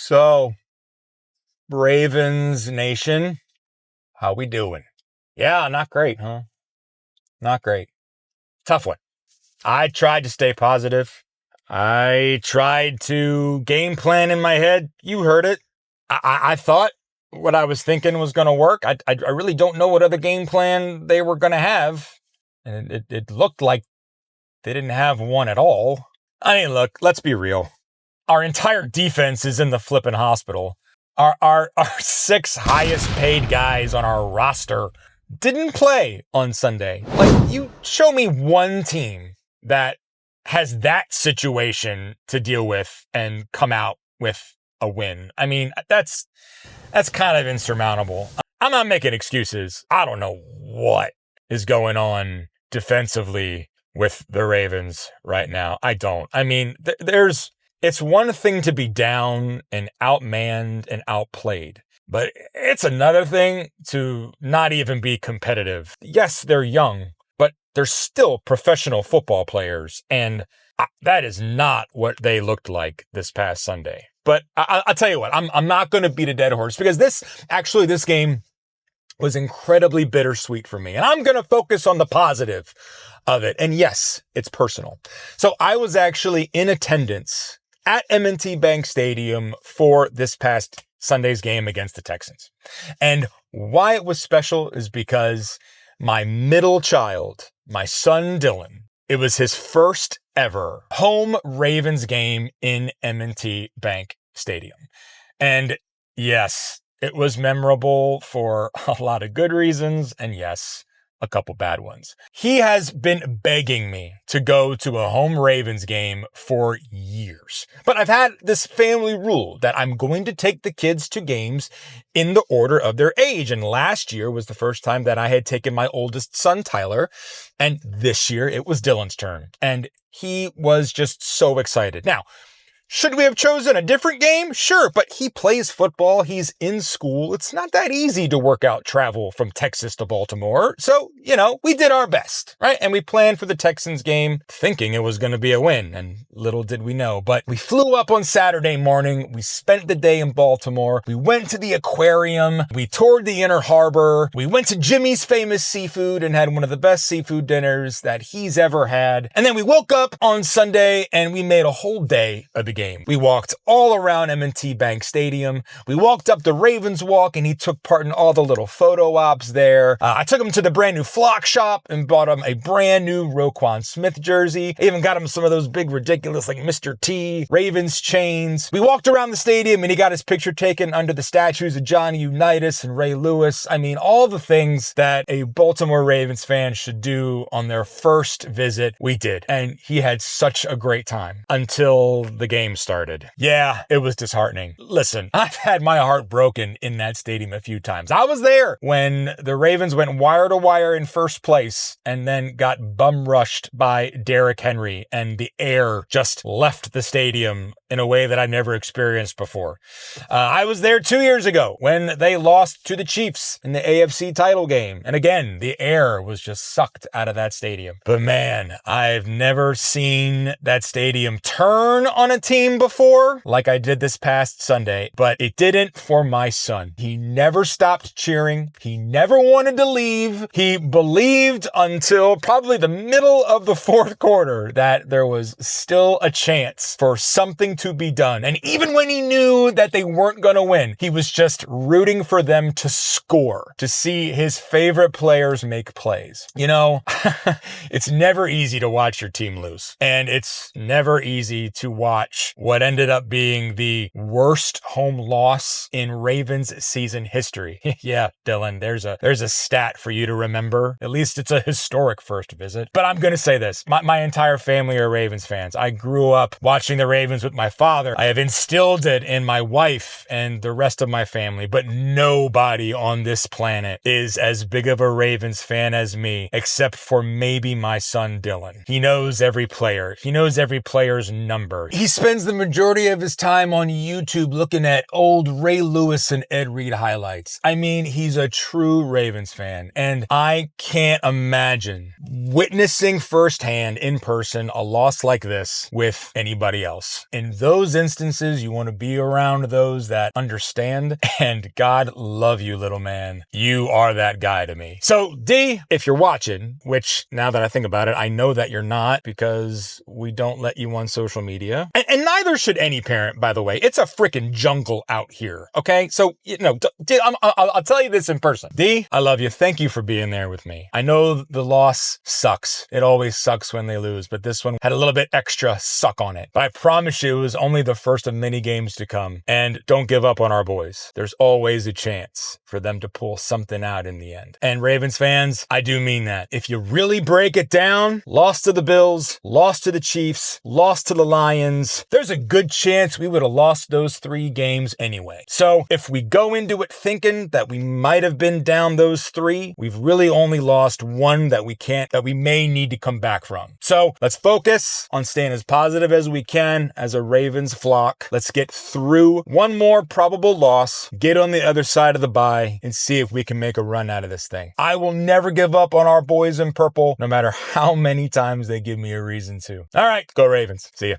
So, Ravens Nation, how we doing? Yeah, not great, huh? Not great. Tough one. I tried to stay positive. I tried to game plan in my head. You heard it. I thought what I was thinking was going to work. I really don't know what other game plan they were going to have. And it looked like they didn't have one at all. I mean, look, let's be real. Our entire defense is in the flipping hospital. Our six highest paid guys on our roster didn't play on Sunday. Like, you show me one team that has that situation to deal with and come out with a win. I mean, that's kind of insurmountable. I'm not making excuses. I don't know what is going on defensively with the Ravens right now. I don't. I mean, it's one thing to be down and outmanned and outplayed, but it's another thing to not even be competitive. Yes, they're young, but they're still professional football players, and that is not what they looked like this past Sunday. But I'll tell you what, I'm not going to beat a dead horse, because this game was incredibly bittersweet for me, and I'm going to focus on the positive of it. And yes, it's personal. So I was actually in attendance at M&T Bank Stadium for this past Sunday's game against the Texans. And why it was special is because my middle child, my son Dylan, it was his first ever home Ravens game in M&T Bank Stadium. And yes, it was memorable for a lot of good reasons, and yes, a couple bad ones. He has been begging me to go to a home Ravens game for years. But I've had this family rule that I'm going to take the kids to games in the order of their age. And last year was the first time that I had taken my oldest son, Tyler. And this year it was Dylan's turn. And he was just so excited. Now, should we have chosen a different game? Sure, but he plays football. He's in school. It's not that easy to work out travel from Texas to Baltimore. So, we did our best, right? And we planned for the Texans game thinking it was going to be a win. And little did we know. But we flew up on Saturday morning. We spent the day in Baltimore. We went to the aquarium. We toured the Inner Harbor. We went to Jimmy's Famous Seafood and had one of the best seafood dinners that he's ever had. And then we woke up on Sunday and we made a whole day of the game. We walked all around M&T Bank Stadium. We walked up the Ravens Walk, and he took part in all the little photo ops there. I took him to the brand new Flock Shop and bought him a brand new Roquan Smith jersey. I even got him some of those big, ridiculous, like Mr. T Ravens chains. We walked around the stadium, and he got his picture taken under the statues of Johnny Unitas and Ray Lewis. I mean, all the things that a Baltimore Ravens fan should do on their first visit, we did. And he had such a great time until the game started. Yeah, it was disheartening. Listen, I've had my heart broken in that stadium a few times. I was there when the Ravens went wire to wire in first place and then got bum rushed by Derrick Henry, and the air just left the stadium in a way that I've never experienced before. I was there 2 years ago when they lost to the Chiefs in the AFC title game. And again, the air was just sucked out of that stadium. But man, I've never seen that stadium turn on a team before like I did this past Sunday. But it didn't for my son. He never stopped cheering. He never wanted to leave. He believed until probably the middle of the fourth quarter that there was still a chance for something to be done. And even when he knew that they weren't going to win, he was just rooting for them to score, to see his favorite players make plays. It's never easy to watch your team lose. And it's never easy to watch what ended up being the worst home loss in Ravens season history. Yeah, Dylan, there's a stat for you to remember. At least it's a historic first visit. But I'm going to say this. My entire family are Ravens fans. I grew up watching the Ravens with my father. I have instilled it in my wife and the rest of my family, but nobody on this planet is as big of a Ravens fan as me, except for maybe my son Dylan. He knows every player. He knows every player's number. He spent spends the majority of his time on YouTube looking at old Ray Lewis and Ed Reed highlights. I mean, he's a true Ravens fan, and I can't imagine witnessing firsthand in person a loss like this with anybody else. In those instances, you want to be around those that understand, and God love you, little man. You are that guy to me. So, D, if you're watching, which now that I think about it, I know that you're not because we don't let you on social media. And neither should any parent, by the way. It's a freaking jungle out here, okay? So, D, I'll tell you this in person. D, I love you. Thank you for being there with me. I know the loss sucks. It always sucks when they lose, but this one had a little bit extra suck on it. But I promise you, it was only the first of many games to come. And don't give up on our boys. There's always a chance for them to pull something out in the end. And Ravens fans, I do mean that. If you really break it down, lost to the Bills, lost to the Chiefs, lost to the Lions, there's a good chance we would have lost those 3 games anyway. So if we go into it thinking that we might have been down those 3, we've really only lost 1 that we may need to come back from. So let's focus on staying as positive as we can as a Ravens flock. Let's get through one more probable loss, get on the other side of the bye, and see if we can make a run out of this thing. I will never give up on our boys in purple, no matter how many times they give me a reason to. All right, go Ravens. See ya.